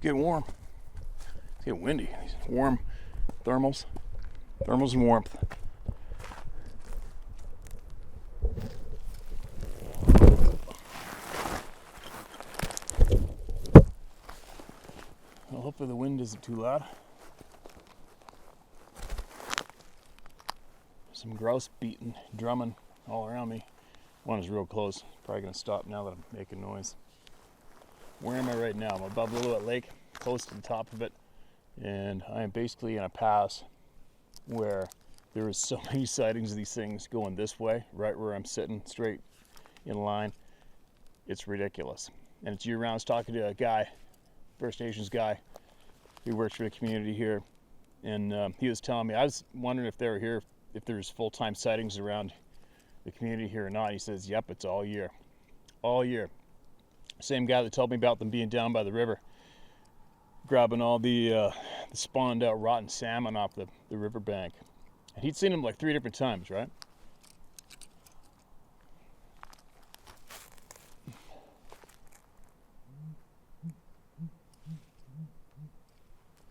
getting warm. It's getting windy. These warm thermals. Thermals and warmth. Well, hopefully the wind isn't too loud. Some grouse beating, drumming all around me. One is real close. Probably gonna stop now that I'm making noise. Where am I right now? I'm above Lillooet Lake, close to the top of it, and I am basically in a pass where there is so many sightings of these things going this way, right where I'm sitting, straight in line. It's ridiculous. And it's year round. I was talking to a guy, First Nations guy, who works for the community here, and he was telling me, I was wondering if they were here, if there's full-time sightings around the community here or not. He says, yep, it's all year. All year. Same guy that told me about them being down by the river, grabbing all the spawned out rotten salmon off the riverbank. And he'd seen them like 3 different times, right?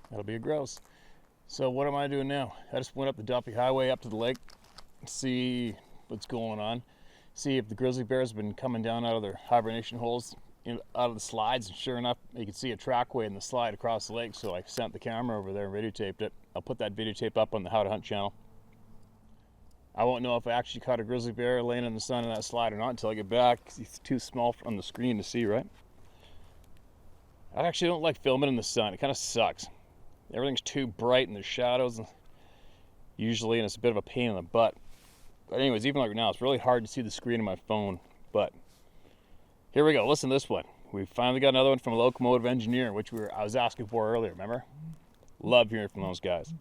That'll be a grouse. So what am I doing now? I just went up the Duffy Highway up to the lake, see what's going on, see if the grizzly bears have been coming down out of their hibernation holes, out of the slides, and sure enough, you can see a trackway in the slide across the lake, so I sent the camera over there and videotaped it. I'll put that videotape up on the Howtohunt channel. I won't know if I actually caught a grizzly bear laying in the sun in that slide or not until I get back, because it's too small on the screen to see, right? I actually don't like filming in the sun. It kind of sucks. Everything's too bright and there's shadows usually, and it's a bit of a pain in the butt. But anyways, even like now, it's really hard to see the screen of my phone. But here we go. Listen to this one. We finally got another one from a locomotive engineer, which I was asking for earlier, remember? Love hearing from those guys.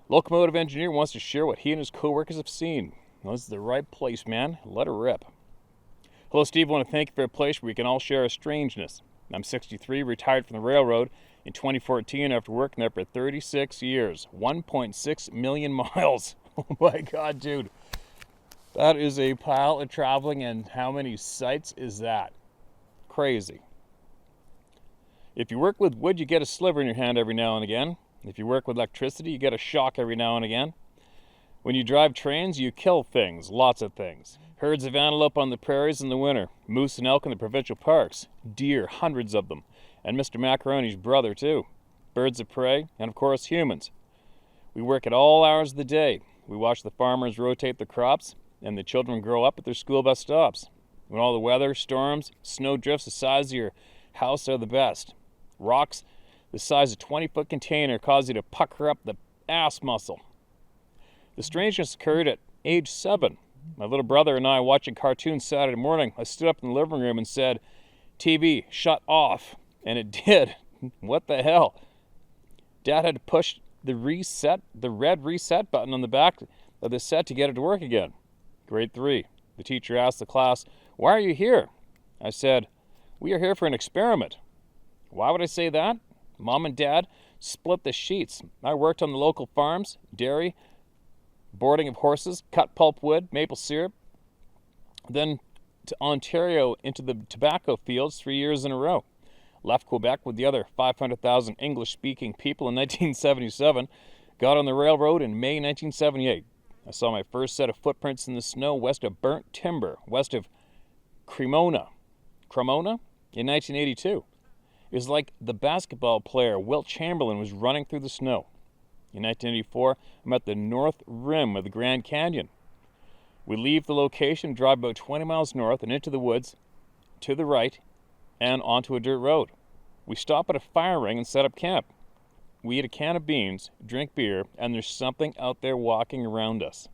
Locomotive engineer wants to share what he and his co-workers have seen. Well, this is the right place, man. Let her rip. Hello, Steve. I want to thank you for a place where we can all share our strangeness. I'm 63, retired from the railroad in 2014 after working there for 36 years. 1.6 million miles. Oh my God, dude. That is a pile of traveling, and how many sites is that? Crazy. If you work with wood, you get a sliver in your hand every now and again. If you work with electricity, you get a shock every now and again. When you drive trains, you kill things, lots of things. Herds of antelope on the prairies in the winter, moose and elk in the provincial parks, deer, hundreds of them, and Mr. Macaroni's brother too. Birds of prey, and of course humans. We work at all hours of the day. We watch the farmers rotate the crops, and the children grow up at their school bus stops. When all the weather, storms, snow drifts the size of your house are the best. Rocks the size of a 20-foot container cause you to pucker up the ass muscle. The strangeness occurred at age 7. My little brother and I watching cartoons Saturday morning. I stood up in the living room and said, TV, shut off. And it did. What the hell? Dad had to push the red reset button on the back of the set to get it to work again. Grade 3. The teacher asked the class, why are you here? I said, we are here for an experiment. Why would I say that? Mom and Dad split the sheets. I worked on the local farms, dairy, boarding of horses, cut pulpwood, maple syrup, then to Ontario into the tobacco fields 3 years in a row. Left Quebec with the other 500,000 English-speaking people in 1977, got on the railroad in May 1978. I saw my first set of footprints in the snow west of Burnt Timber, west of Cremona in 1982. It was like the basketball player Wilt Chamberlain was running through the snow. In 1984, I'm at the north rim of the Grand Canyon. We leave the location, drive about 20 miles north and into the woods, to the right, and onto a dirt road. We stop at a fire ring and set up camp. We eat a can of beans, drink beer, and there's something out there walking around us.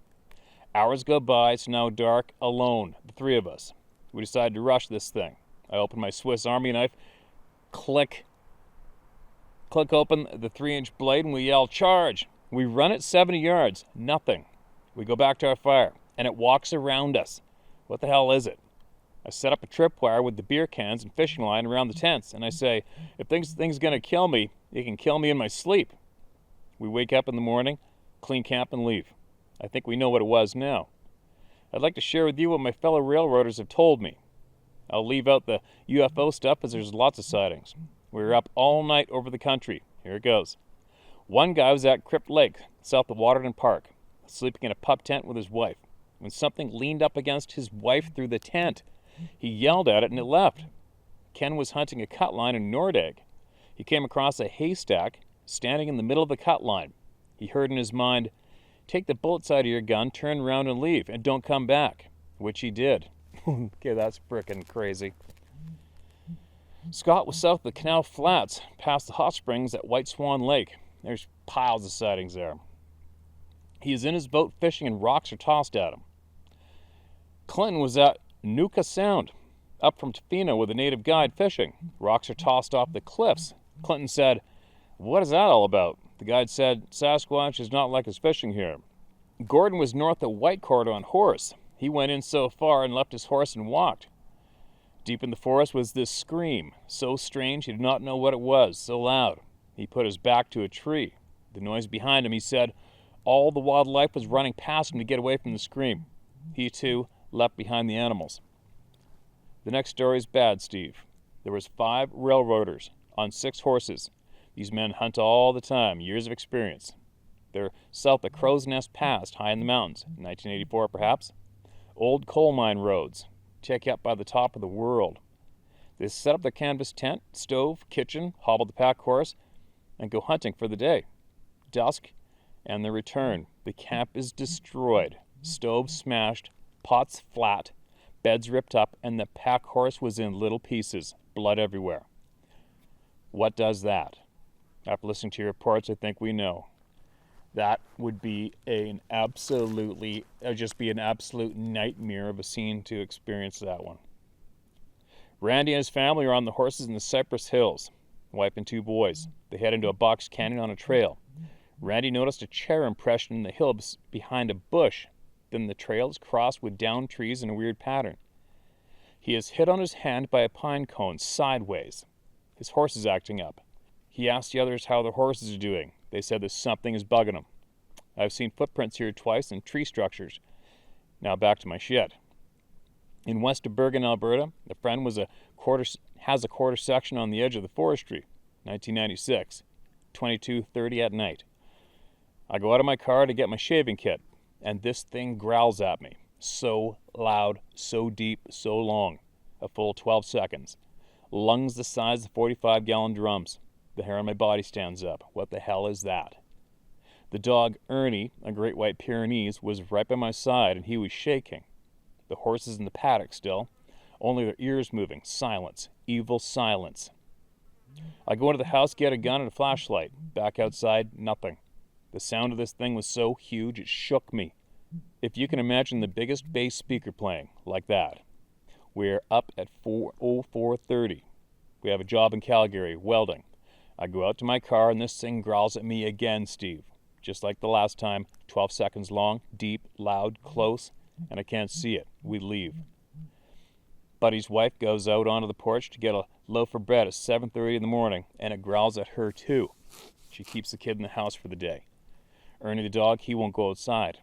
Hours go by, it's now dark, alone, the 3 of us. We decide to rush this thing. I open my Swiss Army knife, click open the 3-inch blade, and we yell, charge! We run it 70 yards, nothing. We go back to our fire, and it walks around us. What the hell is it? I set up a tripwire with the beer cans and fishing line around the tents, and I say, if thing's gonna kill me, it can kill me in my sleep. We wake up in the morning, clean camp, and leave. I think we know what it was now. I'd like to share with you what my fellow railroaders have told me. I'll leave out the UFO stuff as there's lots of sightings. We were up all night over the country. Here it goes. One guy was at Crypt Lake, south of Waterton Park, sleeping in a pup tent with his wife, when something leaned up against his wife through the tent. He yelled at it and it left. Ken was hunting a cut line in Nordegg. He came across a haystack standing in the middle of the cut line. He heard in his mind, "Take the bullets out of your gun, turn around and leave, and don't come back," which he did. Okay, that's frickin' crazy. Scott was south of the Canal Flats, past the hot springs at White Swan Lake. There's piles of sightings there. He is in his boat fishing and rocks are tossed at him. Clinton was at Nuka Sound, up from Tofino with a native guide fishing. Rocks are tossed off the cliffs. Clinton said, "What is that all about?" The guide said, "Sasquatch is not like us fishing here." Gordon was north of White Corridor on horse. He went in so far and left his horse and walked. Deep in the forest was this scream, so strange he did not know what it was, so loud. He put his back to a tree. The noise behind him, he said, all the wildlife was running past him to get away from the scream. He, too, left behind the animals. The next story is bad, Steve. There was 5 railroaders on 6 horses. These men hunt all the time, years of experience. They're south of Crow's Nest Pass, high in the mountains, 1984 perhaps. Old coal mine roads, take you up by the top of the world. They set up their canvas tent, stove, kitchen, hobble the pack horse, and go hunting for the day. Dusk, and the return. The camp is destroyed. Stove smashed, pots flat, beds ripped up, and the pack horse was in little pieces, blood everywhere. What does that? After listening to your reports, I think we know. That would be an absolute nightmare of a scene to experience that one. Randy and his family are on the horses in the Cypress Hills, wife and 2 boys. They head into a box canyon on a trail. Randy noticed a chair impression in the hills behind a bush. Then the trail is crossed with downed trees in a weird pattern. He is hit on his hand by a pine cone sideways. His horse is acting up. He asked the others how their horses are doing. They said that something is bugging them. I've seen footprints here twice and tree structures. Now back to my shit. In west of Bergen, Alberta, a friend has a quarter section on the edge of the forestry. 1996, 22:30 at night. I go out of my car to get my shaving kit, and this thing growls at me. So loud, so deep, so long. A full 12 seconds. Lungs the size of 45-gallon drums. The hair on my body stands up. What the hell is that? The dog, Ernie, a great white Pyrenees, was right by my side, and he was shaking. The horses in the paddock still, only their ears moving. Silence. Evil silence. I go into the house, get a gun and a flashlight. Back outside, nothing. The sound of this thing was so huge it shook me. If you can imagine the biggest bass speaker playing, like that. We're up at 4:30. We have a job in Calgary, welding. I go out to my car and this thing growls at me again, Steve. Just like the last time, 12 seconds long, deep, loud, close, and I can't see it. We leave. Buddy's wife goes out onto the porch to get a loaf of bread at 7:30 in the morning, and it growls at her too. She keeps the kid in the house for the day. Ernie the dog, he won't go outside.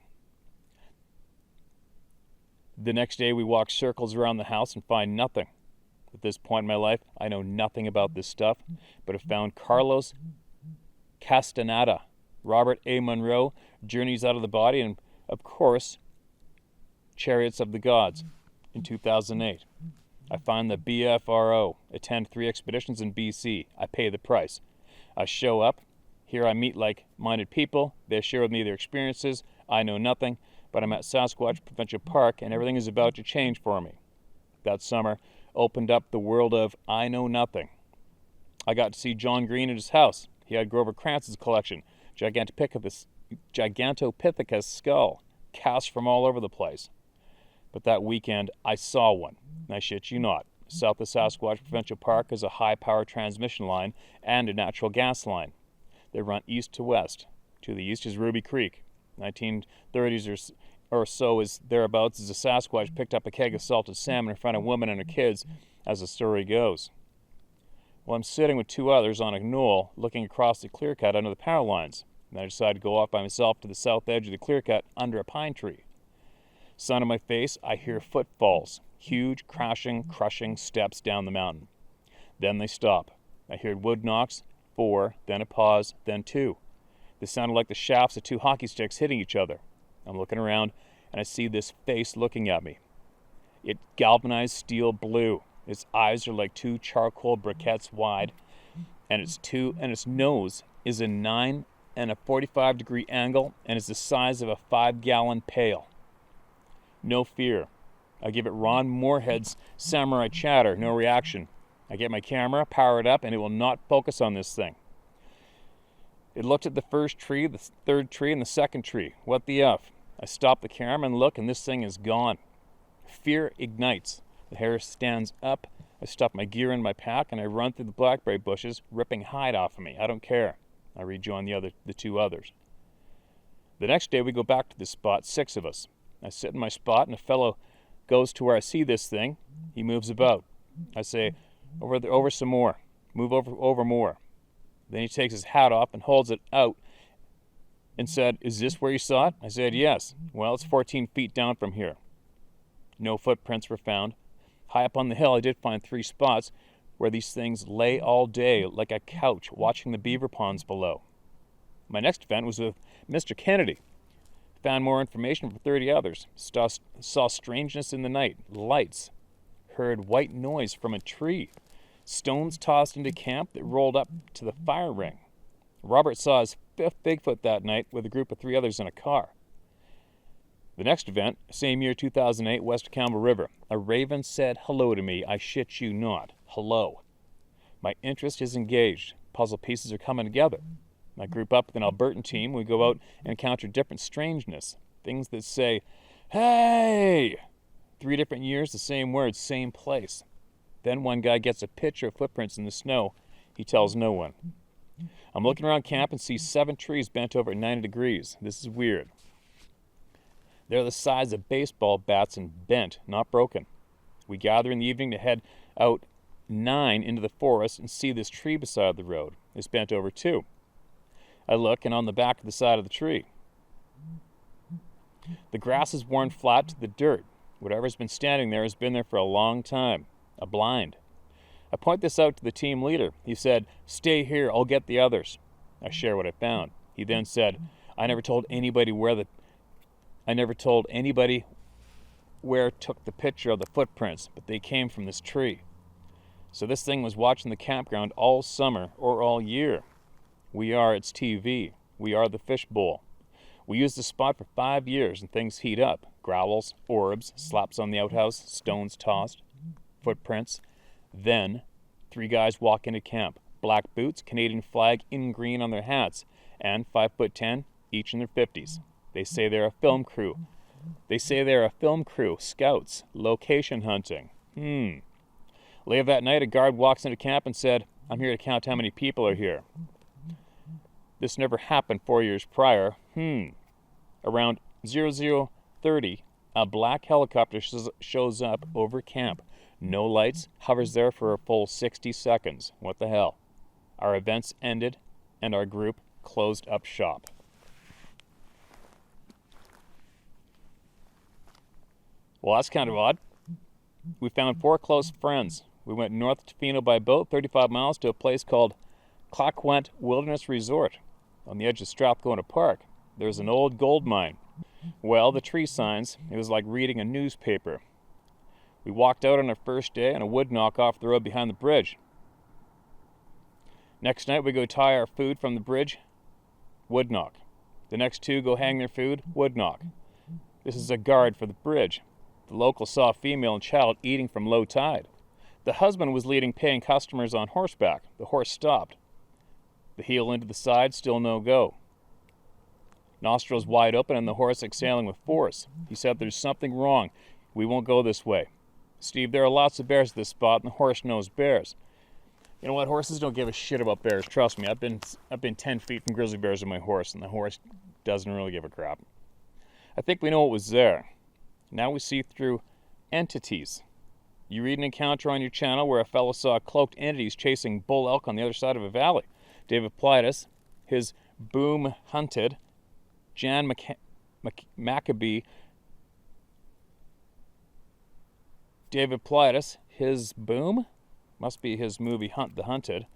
The next day we walk circles around the house and find nothing. At this point in my life, I know nothing about this stuff, but have found Carlos Castaneda, Robert A. Monroe, Journeys Out of the Body, and, of course, Chariots of the Gods in 2008. I find the BFRO, attend 3 expeditions in BC. I pay the price. I show up. Here I meet like-minded people. They share with me their experiences. I know nothing, but I'm at Sasquatch Provincial Park, and everything is about to change for me. That summer opened up the world of I know nothing. I got to see John Green at his house. He had Grover Kranz's collection, Gigantopithecus skull, cast from all over the place. But that weekend, I saw one. I shit you not. South of Sasquatch Provincial Park is a high-power transmission line and a natural gas line. They run east to west. To the east is Ruby Creek. 1930s or so is thereabouts as a Sasquatch picked up a keg of salted salmon in front of a woman and her kids, as the story goes. Well, I'm sitting with 2 others on a knoll looking across the clear cut under the power lines. And I decide to go off by myself to the south edge of the clear cut under a pine tree. Sun on my face, I hear footfalls. Huge, crashing, crushing steps down the mountain. Then they stop. I heard wood knocks, 4, then a pause, then 2. This sounded like the shafts of 2 hockey sticks hitting each other. I'm looking around, and I see this face looking at me. It galvanized steel blue. Its eyes are like 2 charcoal briquettes wide, and its nose is a 9 and a 45-degree angle, and is the size of a 5-gallon pail. No fear. I give it Ron Moorhead's samurai chatter, no reaction. I get my camera, power it up, and it will not focus on this thing. It looked at the first tree, the third tree, and the second tree. What the F? I stop the camera and look, and this thing is gone. Fear ignites. The hair stands up. I stuff my gear in my pack, and I run through the blackberry bushes, ripping hide off of me. I don't care. I rejoin the 2 others. The next day, we go back to this spot, 6 of us. I sit in my spot, and a fellow goes to where I see this thing. He moves about. I say, over some more. Move over more. Then he takes his hat off and holds it out and said, "Is this where you saw it?" I said, "Yes." "Well, it's 14 feet down from here." No footprints were found. High up on the hill, I did find 3 spots where these things lay all day like a couch watching the beaver ponds below. My next event was with Mr. Kennedy. Found more information from 30 others. Saw strangeness in the night, lights. Heard white noise from a tree. Stones tossed into camp that rolled up to the fire ring. Robert saw his 5th Bigfoot that night with a group of 3 others in a car. The next event, same year, 2008, west of Campbell River. A raven said hello to me. I shit you not. Hello. My interest is engaged. Puzzle pieces are coming together. I group up with an Albertan team. We go out and encounter different strangeness. Things that say, "Hey!" 3 different years, the same words, same place. Then one guy gets a picture of footprints in the snow. He tells no one. I'm looking around camp and see 7 trees bent over at 90 degrees. This is weird. They're the size of baseball bats and bent, not broken. We gather in the evening to head out 9 into the forest and see this tree beside the road. It's bent over too. I look, and on the back of the side of the tree, the grass is worn flat to the dirt. Whatever's been standing there has been there for a long time. A blind. I point this out to the team leader. He said, "Stay here, I'll get the others." I share what I found. He then said, I never told anybody where took the picture of the footprints, but they came from this tree. So this thing was watching the campground all summer or all year. We are its TV. We are the fishbowl. We use the spot for 5 years and things heat up. Growls, orbs, slaps on the outhouse, stones tossed, footprints. Then 3 guys walk into camp. Black boots, Canadian flag in green on their hats, and 5'10", each in their 50s. They say they're a film crew. Scouts, location hunting. Later that night, a guard walks into camp and said, "I'm here to count how many people are here." This never happened 4 years prior. Around 0030, a black helicopter shows up over camp. No lights, hovers there for a full 60 seconds. What the hell? Our events ended, and our group closed up shop. Well, that's kind of odd. We found 4 close friends. We went north to Fino by boat, 35 miles, to a place called Claquent Wilderness Resort on the edge of Strathcona Park. There's an old gold mine. Well, the tree signs, it was like reading a newspaper. We walked out on our first day, and a wood knock off the road behind the bridge. Next night, we go tie our food from the bridge, wood knock. The next 2 go hang their food, wood knock. This is a guard for the bridge. The local saw a female and child eating from low tide. The husband was leading paying customers on horseback. The horse stopped. The heel into the side, still no go. Nostrils wide open and the horse exhaling with force. He said, "There's something wrong. We won't go this way." "Steve, there are lots of bears at this spot, and the horse knows bears." You know what? Horses don't give a shit about bears. Trust me. I've been 10 feet from grizzly bears on my horse, and the horse doesn't really give a crap. I think we know what was there. Now we see through entities. You read an encounter on your channel where a fellow saw cloaked entities chasing bull elk on the other side of a valley. David Plitus, his boom hunted, Jan Maccabee David Plitus, his boom, must be his movie Hunt the Hunted.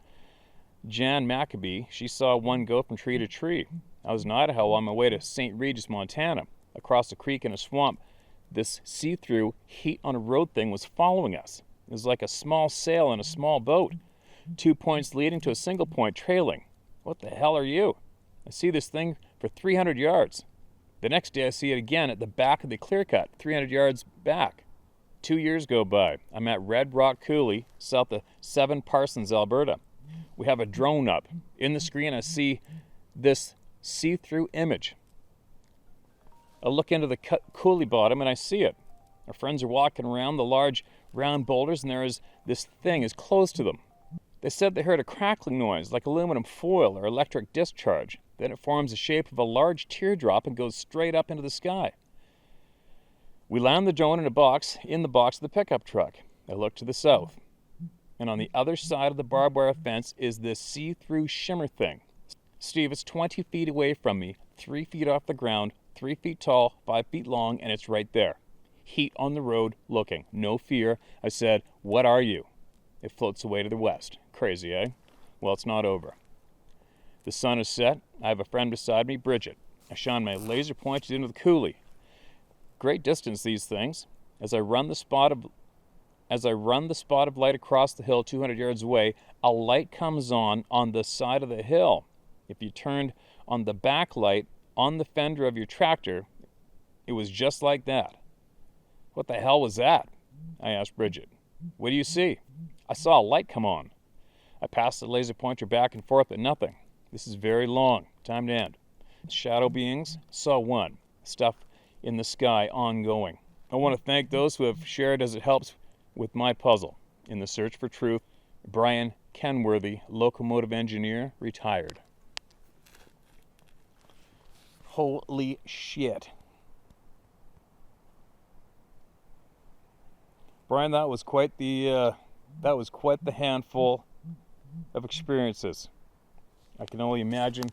Jan Maccabee, she saw one go from tree to tree. I was in Idaho on my way to St. Regis, Montana. Across a creek in a swamp, this see-through heat on a road thing was following us. It was like a small sail in a small boat. 2 points leading to a single point trailing. What the hell are you? I see this thing for 300 yards. The next day I see it again at the back of the clear cut, 300 yards back. 2 years go by. I'm at Red Rock Coulee, south of Seven Parsons, Alberta. We have a drone up. In the screen I see this see-through image. I look into the coulee bottom and I see it. Our friends are walking around the large round boulders and there is this thing is close to them. They said they heard a crackling noise like aluminum foil or electric discharge. Then it forms the shape of a large teardrop and goes straight up into the sky. We land the drone in the box of the pickup truck. I look to the south. And on the other side of the barbed wire fence is this see-through shimmer thing. Steve, it's 20 feet away from me, 3 feet off the ground, 3 feet tall, 5 feet long, and it's right there. Heat on the road, looking. No fear. I said, "What are you?" It floats away to the west. Crazy, eh? Well, it's not over. The sun is set. I have a friend beside me, Bridget. I shine my laser pointed into the coulee. Great distance, these things. As I run the spot of light across the hill 200 yards away, a light comes on the side of the hill. If you turned on the backlight on the fender of your tractor, it was just like that. What the hell was that? I asked Bridget. What do you see? I saw a light come on. I passed the laser pointer back and forth, but nothing. This is very long. Time to end. Shadow beings, saw one. Stuff in the sky ongoing. I want to thank those who have shared as it helps with my puzzle. In the search for truth, Brian Kenworthy, locomotive engineer, retired. Holy shit. Brian, that was quite the handful of experiences. I can only imagine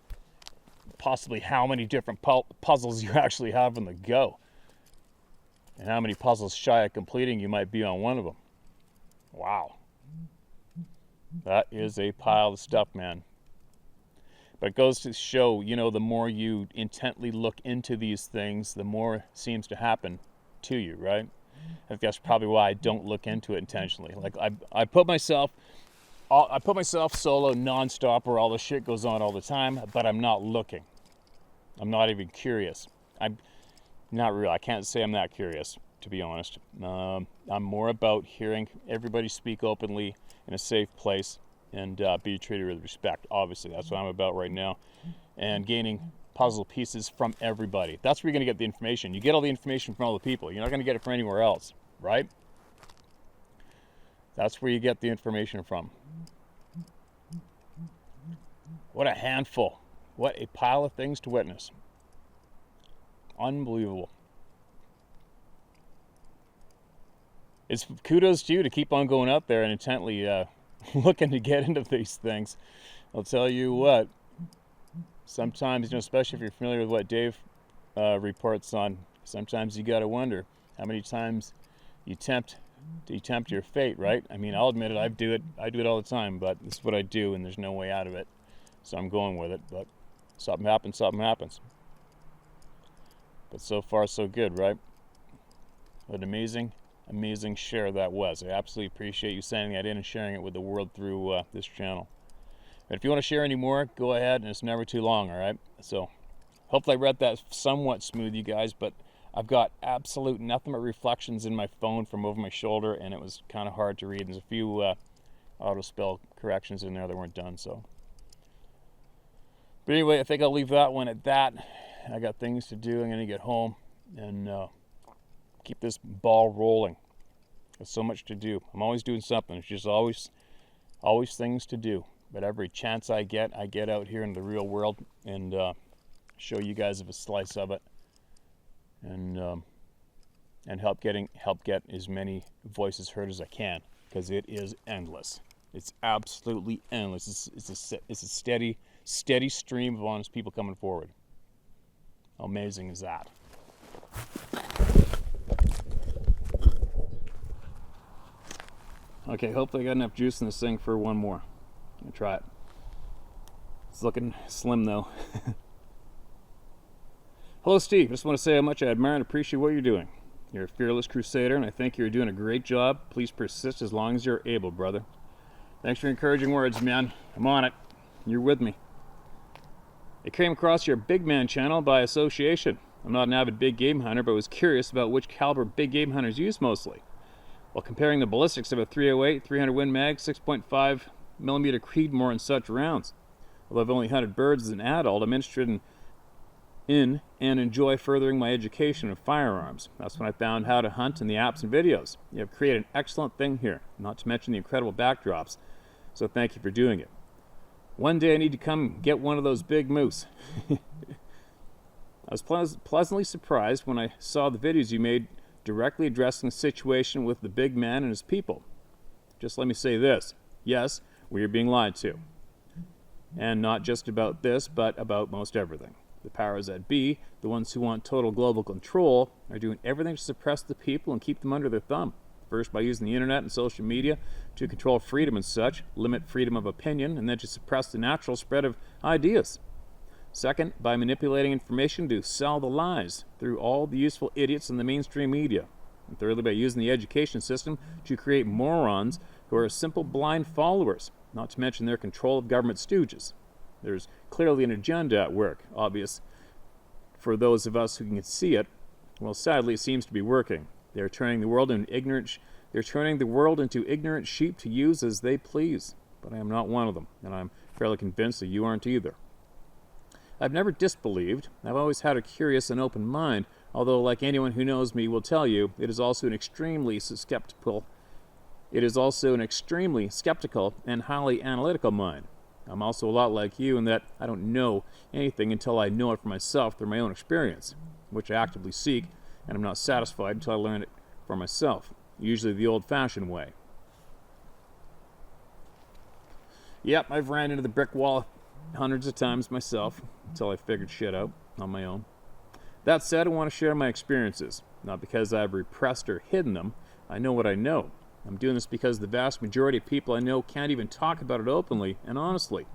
possibly how many different puzzles you actually have on the go. And how many puzzles shy of completing you might be on one of them. Wow. That is a pile of stuff, man. But it goes to show, the more you intently look into these things, the more seems to happen to you, right? I think that's probably why I don't look into it intentionally. Like I put myself solo nonstop where all the shit goes on all the time, but I'm not looking. I'm not even curious. I'm not real. I can't say I'm that curious, to be honest. I'm more about hearing everybody speak openly in a safe place and be treated with respect. Obviously, that's what I'm about right now. And gaining puzzle pieces from everybody. That's where you're going to get the information. You get all the information from all the people. You're not going to get it from anywhere else, right? That's where you get the information from. What a handful. What a pile of things to witness. Unbelievable. It's kudos to you to keep on going out there and intently looking to get into these things. I'll tell you what, sometimes, especially if you're familiar with what Dave reports on, sometimes you got to wonder how many times you tempt your fate, right? I mean, I'll admit it, I do it all the time, but this is what I do and there's no way out of it. So I'm going with it, but something happens. But so far, so good, right? What an amazing share that was. I absolutely appreciate you sending that in and sharing it with the world through this channel. And if you want to share any more, go ahead, and it's never too long, all right? So hopefully I read that somewhat smooth, you guys, but I've got absolute nothing but reflections in my phone from over my shoulder, and it was kind of hard to read. There's a few auto spell corrections in there that weren't done, so. But anyway, I think I'll leave that one at that. I got things to do. I'm going to get home and keep this ball rolling. There's so much to do. I'm always doing something. It's just always things to do. But every chance I get out here in the real world and show you guys a slice of it, and help get as many voices heard as I can, because it is endless. It's absolutely endless. It's a steady stream of honest people coming forward. How amazing is that? Okay, hopefully I got enough juice in this thing for one more. I'm gonna try it. It's looking slim though. Hello, Steve. Just want to say how much I admire and appreciate what you're doing. You're a fearless crusader, and I think you're doing a great job. Please persist as long as you're able, brother. Thanks for your encouraging words, man. I'm on it. You're with me. I came across your Big Man channel by association. I'm not an avid big game hunter, but was curious about which caliber big game hunters use mostly. While comparing the ballistics of a 308, 300 Win Mag, 6.5 millimeter Creedmoor and such rounds. Although I've only hunted birds as an adult, I'm interested in and enjoy furthering my education of firearms. That's when I found Howtohunt and the apps and videos. You have created an excellent thing here, not to mention the incredible backdrops, so thank you for doing it. One day I need to come get one of those big moose. I was pleasantly surprised when I saw the videos you made directly addressing the situation with the big man and his people. Just let me say this. Yes, we are being lied to. And not just about this, but about most everything. The powers that be, the ones who want total global control, are doing everything to suppress the people and keep them under their thumb. First, by using the internet and social media to control freedom and such, limit freedom of opinion, and then to suppress the natural spread of ideas. Second, by manipulating information to sell the lies through all the useful idiots in the mainstream media. And thirdly, by using the education system to create morons who are simple blind followers, not to mention their control of government stooges. There's clearly an agenda at work, obvious for those of us who can see it. Well, sadly, it seems to be working. They're turning the world into ignorant sheep to use as they please. But I am not one of them, and I'm fairly convinced that you aren't either. I've never disbelieved. I've always had a curious and open mind, although, like anyone who knows me will tell you, it is also an extremely skeptical and highly analytical mind. I'm also a lot like you in that I don't know anything until I know it for myself through my own experience, which I actively seek, and I'm not satisfied until I learn it for myself, usually the old-fashioned way. Yep, I've ran into the brick wall hundreds of times myself until I figured shit out on my own. That said, I want to share my experiences, not because I've repressed or hidden them. I know what I know. I'm doing this because the vast majority of people I know can't even talk about it openly and honestly.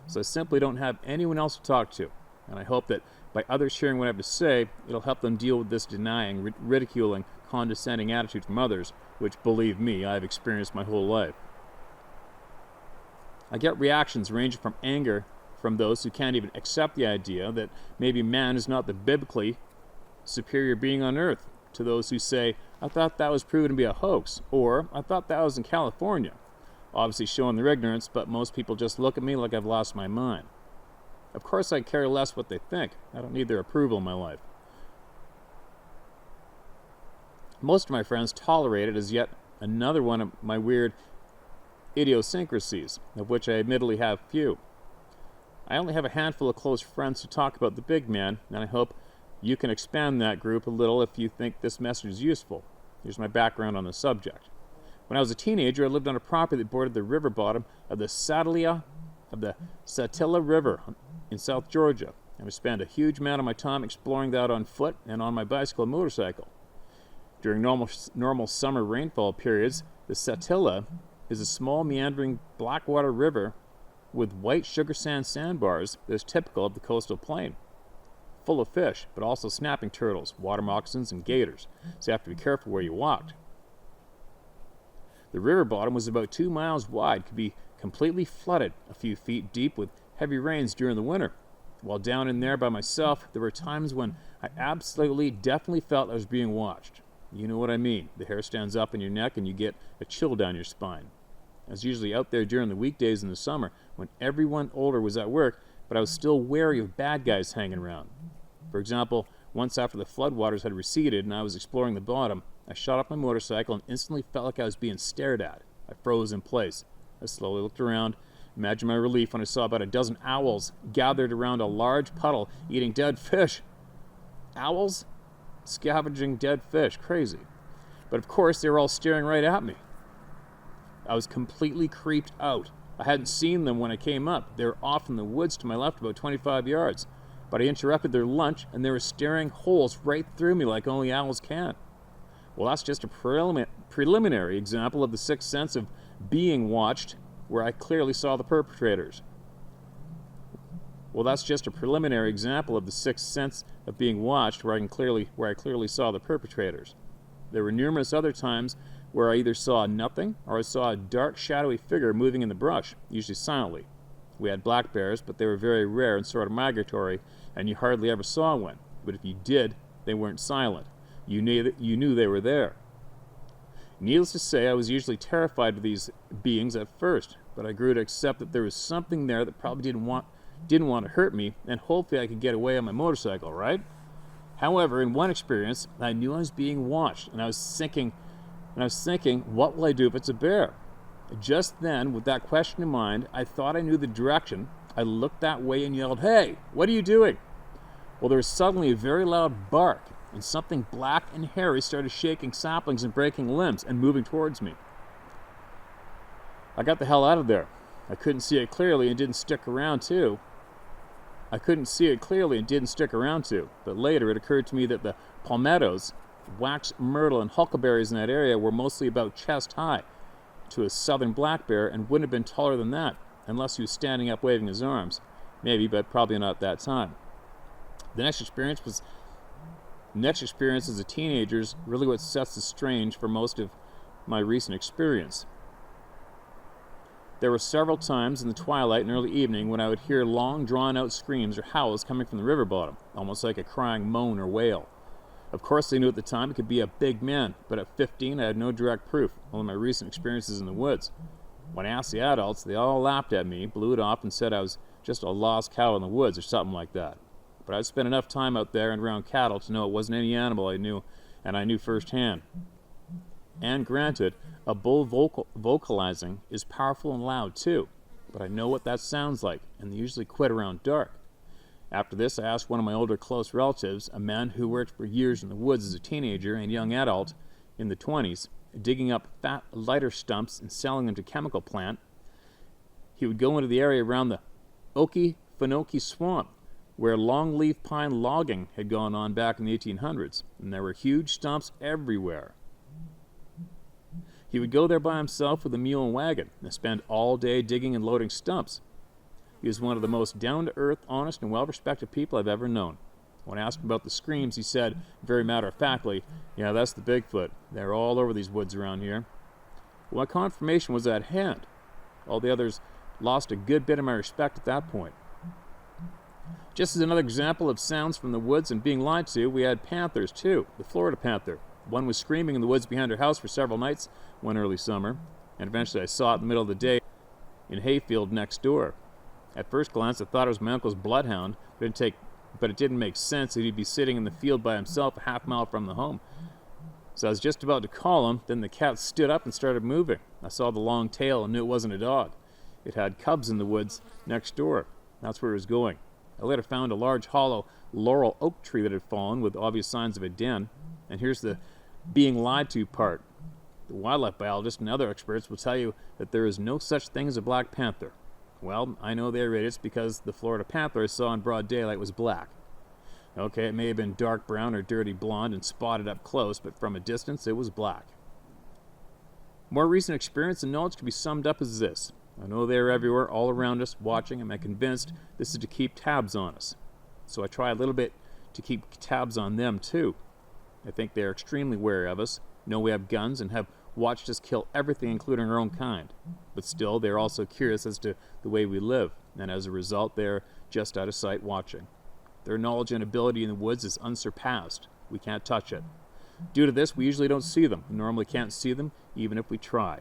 So I simply don't have anyone else to talk to. And I hope that by others hearing what I have to say, it'll help them deal with this denying, ridiculing, condescending attitude from others, which, believe me, I've experienced my whole life. I get reactions ranging from anger from those who can't even accept the idea that maybe man is not the biblically superior being on earth, to those who say, I thought that was proven to be a hoax, or I thought that was in California. Obviously showing their ignorance, but most people just look at me like I've lost my mind. Of course I care less what they think. I don't need their approval in my life. Most of my friends tolerate it as yet another one of my weird idiosyncrasies, of which I admittedly have few. I only have a handful of close friends to talk about the big man, and I hope you can expand that group a little if you think this message is useful. Here's my background on the subject. When I was a teenager, I lived on a property that bordered the river bottom of the Satilla River in South Georgia, and I spent a huge amount of my time exploring that on foot and on my bicycle and motorcycle. During normal summer rainfall periods, the Satilla is a small meandering blackwater river with white sugar sand sandbars that is typical of the coastal plain. Full of fish, but also snapping turtles, water moccasins, and gators, so you have to be careful where you walked. The river bottom was about 2 miles wide, could be completely flooded a few feet deep with heavy rains during the winter. While down in there by myself, there were times when I definitely felt I was being watched. You know what I mean. The hair stands up in your neck and you get a chill down your spine. I was usually out there during the weekdays in the summer when everyone older was at work, but I was still wary of bad guys hanging around. For example, once after the floodwaters had receded and I was exploring the bottom, I shot off my motorcycle and instantly felt like I was being stared at. I froze in place. I slowly looked around. Imagine my relief when I saw about a dozen owls gathered around a large puddle eating dead fish. Owls? Scavenging dead fish. Crazy. But of course, they were all staring right at me. I was completely creeped out. I hadn't seen them when I came up. They were off in the woods to my left about 25 yards. But I interrupted their lunch, and they were staring holes right through me like only owls can. Well, that's just a preliminary example of the sixth sense of being watched, where I clearly saw the perpetrators. Well, that's just a preliminary example of the sixth sense of being watched, where I clearly saw the perpetrators. There were numerous other times where I either saw nothing or I saw a dark, shadowy figure moving in the brush, usually silently. We had black bears, but they were very rare and sort of migratory, and you hardly ever saw one. But if you did, they weren't silent. You knew they were there. Needless to say, I was usually terrified of these beings at first, but I grew to accept that there was something there that probably didn't want to hurt me, and hopefully I could get away on my motorcycle, right? However, in one experience, I knew I was being watched, and I was thinking, what will I do if it's a bear? Just then, with that question in mind, I thought I knew the direction. I looked that way and yelled, "Hey, what are you doing?" Well, there was suddenly a very loud bark, and something black and hairy started shaking saplings and breaking limbs and moving towards me. I got the hell out of there. I couldn't see it clearly and didn't stick around to. But later it occurred to me that the palmettos, wax myrtle, and huckleberries in that area were mostly about chest high to a southern black bear and wouldn't have been taller than that unless he was standing up waving his arms. Maybe, but probably not at that time. The next experience as a teenager is really what sets the strange for most of my recent experience. There were several times in the twilight and early evening when I would hear long, drawn-out screams or howls coming from the river bottom, almost like a crying moan or wail. Of course, I knew at the time it could be a big man, but at 15 I had no direct proof, only my recent experiences in the woods. When I asked the adults, they all laughed at me, blew it off, and said I was just a lost cow in the woods or something like that. But I'd spent enough time out there and around cattle to know it wasn't any animal I knew, and I knew firsthand. And granted, a bull vocalizing is powerful and loud too, but I know what that sounds like, and they usually quit around dark. After this, I asked one of my older close relatives, a man who worked for years in the woods as a teenager and young adult in the 20s, digging up fat lighter stumps and selling them to chemical plant. He would go into the area around the Okefenokee Swamp, where longleaf pine logging had gone on back in the 1800s, and there were huge stumps everywhere. He would go there by himself with a mule and wagon and spend all day digging and loading stumps. He was one of the most down-to-earth, honest, and well-respected people I've ever known. When I asked him about the screams, he said, very matter-of-factly, "Yeah, that's the Bigfoot. They're all over these woods around here." Well, my confirmation was at hand. All the others lost a good bit of my respect at that point. Just as another example of sounds from the woods and being lied to, we had panthers too, the Florida panther. One was screaming in the woods behind her house for several nights one early summer, and eventually I saw it in the middle of the day in a hayfield next door. At first glance, I thought it was my uncle's bloodhound, but it didn't make sense that he'd be sitting in the field by himself a half mile from the home. So I was just about to call him, then the cat stood up and started moving. I saw the long tail and knew it wasn't a dog. It had cubs in the woods next door. That's where it was going. I later found a large hollow laurel oak tree that had fallen with obvious signs of a den. And here's the being lied to part. The wildlife biologists and other experts will tell you that there is no such thing as a black panther. Well, I know they're idiots because the Florida panther I saw in broad daylight was black. Okay, it may have been dark brown or dirty blonde and spotted up close, but from a distance it was black. More recent experience and knowledge can be summed up as this. I know they're everywhere, all around us, watching, and I'm convinced this is to keep tabs on us. So I try a little bit to keep tabs on them too. I think they're extremely wary of us, know we have guns, and have watched us kill everything, including our own kind. But still, they're also curious as to the way we live, and as a result, they're just out of sight watching. Their knowledge and ability in the woods is unsurpassed. We can't touch it. Due to this, we usually don't see them. We normally can't see them, even if we try.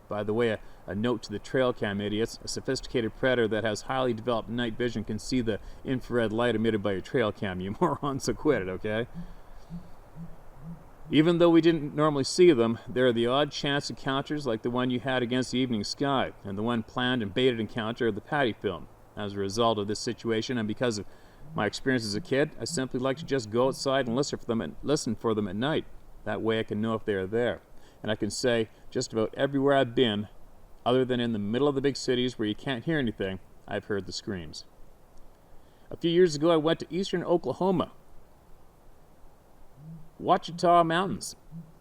By the way, a note to the trail cam idiots, a sophisticated predator that has highly developed night vision can see the infrared light emitted by your trail cam. You morons, so quit it, okay? Even though we didn't normally see them, there are the odd chance encounters like the one you had against the evening sky, and the one planned and baited encounter of the Patty film. As a result of this situation, and because of my experience as a kid, I simply like to just go outside and listen for them at night. That way I can know if they are there. And I can say just about everywhere I've been, other than in the middle of the big cities where you can't hear anything, I've heard the screams. A few years ago, I went to eastern Oklahoma, Ouachita Mountains.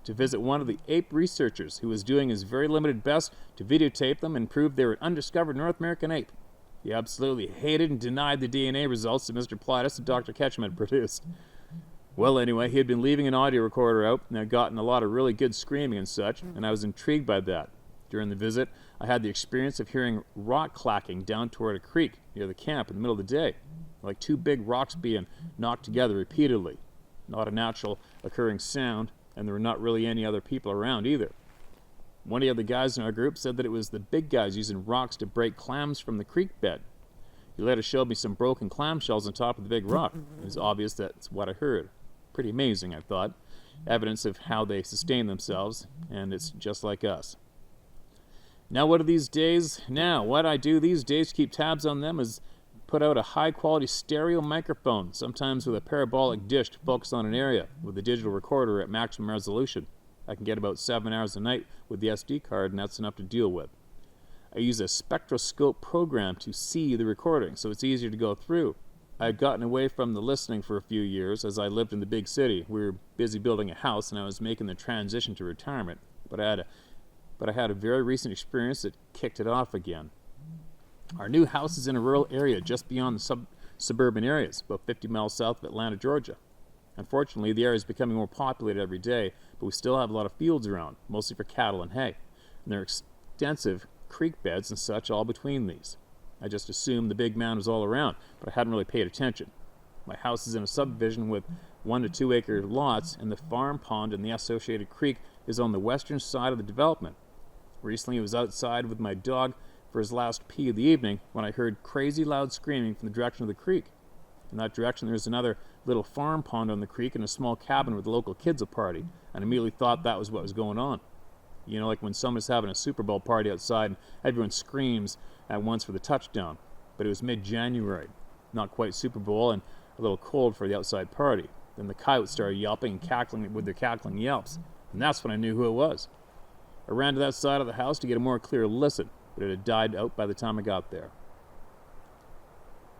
to visit one of the ape researchers who was doing his very limited best to videotape them and prove they were an undiscovered North American ape. He absolutely hated and denied the DNA results that Mr. Plaitis and Dr. Ketchum had produced. Well, anyway, he had been leaving an audio recorder out and had gotten a lot of really good screaming and such, and I was intrigued by that. During the visit, I had the experience of hearing rock clacking down toward a creek near the camp in the middle of the day, like two big rocks being knocked together repeatedly. Not a natural occurring sound, and there were not really any other people around either. One of the other guys in our group said that it was the big guys using rocks to break clams from the creek bed. He later showed me some broken clamshells on top of the big rock. It was obvious that's what I heard. Pretty amazing, I thought. Evidence of how they sustain themselves, and it's just like us. Now what I do these days to keep tabs on them is put out a high-quality stereo microphone, sometimes with a parabolic dish to focus on an area, with a digital recorder at maximum resolution. I can get about 7 hours a night with the SD card, and that's enough to deal with. I use a spectroscope program to see the recording, so it's easier to go through. I had gotten away from the listening for a few years as I lived in the big city. We were busy building a house, and I was making the transition to retirement, but I had a very recent experience that kicked it off again. Our new house is in a rural area just beyond the suburban areas, about 50 miles south of Atlanta, Georgia. Unfortunately, the area is becoming more populated every day, but we still have a lot of fields around, mostly for cattle and hay. And there are extensive creek beds and such all between these. I just assumed the big mound was all around, but I hadn't really paid attention. My house is in a subdivision with 1 to 2 acre lots, and the farm pond and the associated creek is on the western side of the development. Recently, I was outside with my dog for his last pee of the evening when I heard crazy loud screaming from the direction of the creek. In that direction, there's another little farm pond on the creek and a small cabin where the local kids will party, and immediately thought that was what was going on. You know, like when someone's having a Super Bowl party outside and everyone screams at once for the touchdown. But it was mid-January, not quite Super Bowl, and a little cold for the outside party. Then the coyotes started yelping and cackling with their cackling yelps, and that's when I knew who it was. I ran to that side of the house to get a more clear listen, but it had died out by the time I got there.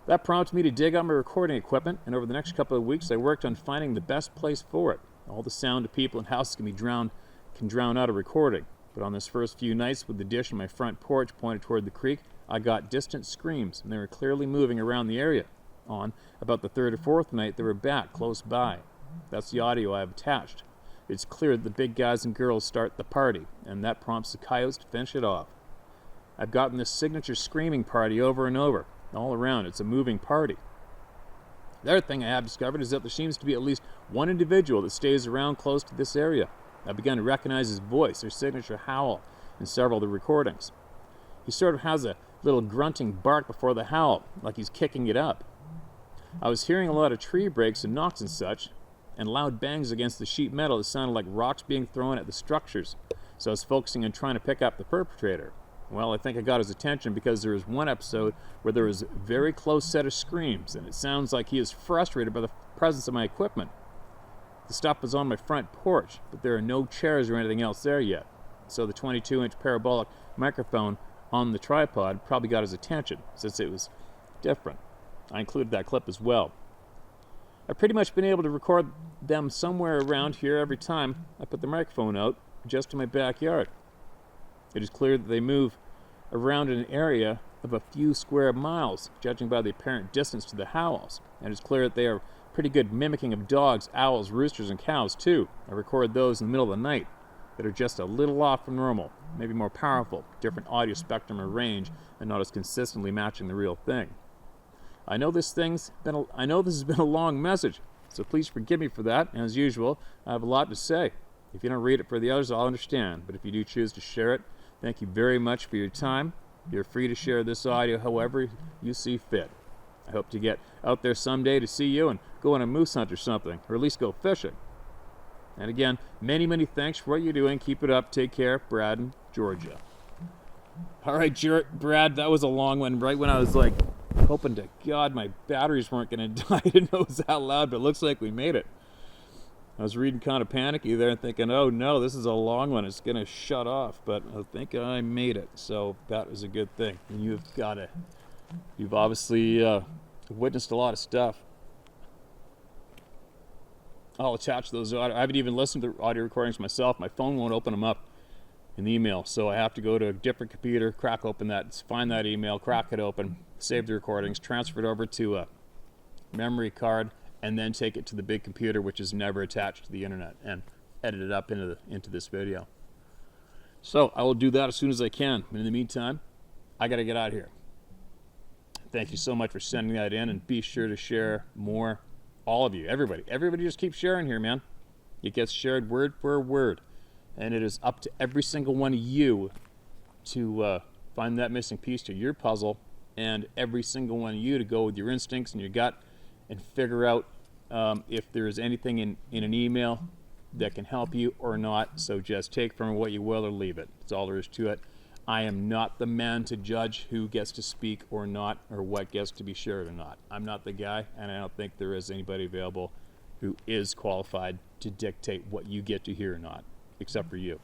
That prompted me to dig out my recording equipment, and over the next couple of weeks I worked on finding the best place for it. All the sound of people and houses can drown out a recording, but on this first few nights with the dish on my front porch pointed toward the creek, I got distant screams, and they were clearly moving around the area. On about the third or fourth night, they were back close by. That's the audio I have attached. It's clear that the big guys and girls start the party, and that prompts the coyotes to finish it off. I've gotten this signature screaming party over and over, all around. It's a moving party. The other thing I have discovered is that there seems to be at least one individual that stays around close to this area. I've begun to recognize his voice, or signature howl, in several of the recordings. He sort of has a little grunting bark before the howl, like he's kicking it up. I was hearing a lot of tree breaks and knocks and such, and loud bangs against the sheet metal that sounded like rocks being thrown at the structures, so I was focusing on trying to pick up the perpetrator. Well, I think I got his attention because there was one episode where there was a very close set of screams, and it sounds like he is frustrated by the presence of my equipment. The stuff was on my front porch, but there are no chairs or anything else there yet, so the 22-inch parabolic microphone on the tripod probably got his attention, since it was different. I included that clip as well. I've pretty much been able to record them somewhere around here every time I put the microphone out, just in my backyard. It is clear that they move around in an area of a few square miles, judging by the apparent distance to the howls, and it's clear that they are pretty good mimicking of dogs, owls, roosters, and cows too. I record those in the middle of the night that are just a little off from normal, maybe more powerful, different audio spectrum or range, and not as consistently matching the real thing. I know this has been a long message, so please forgive me for that. And as usual, I have a lot to say. If you don't read it for the others, I'll understand. But if you do choose to share it, thank you very much for your time. You're free to share this audio however you see fit. I hope to get out there someday to see you and go on a moose hunt or something, or at least go fishing. And again, many, many thanks for what you're doing. Keep it up. Take care. Brad in Georgia. All right, Brad, that was a long one. Right when I was like, hoping to God my batteries weren't going to die. I didn't know it was that loud, but it looks like we made it. I was reading kind of panicky there and thinking, oh no, this is a long one. It's going to shut off, but I think I made it. So that was a good thing. And you've obviously witnessed a lot of stuff. I'll attach those audio. I haven't even listened to the audio recordings myself. My phone won't open them up in the email, so I have to go to a different computer, crack open that, find that email, crack it open, save the recordings, transfer it over to a memory card, and then take it to the big computer, which is never attached to the internet, and edit it up into this video. So I will do that as soon as I can. But in the meantime, I got to get out of here. Thank you so much for sending that in, and be sure to share more. All of you, everybody just keep sharing here, man. It gets shared word for word, and it is up to every single one of you to find that missing piece to your puzzle, and every single one of you to go with your instincts and your gut and figure out if there is anything in an email that can help you or not. So just take from it what you will or leave it. That's all there is to it. I am not the man to judge who gets to speak or not, or what gets to be shared or not. I'm not the guy, and I don't think there is anybody available who is qualified to dictate what you get to hear or not, except for you.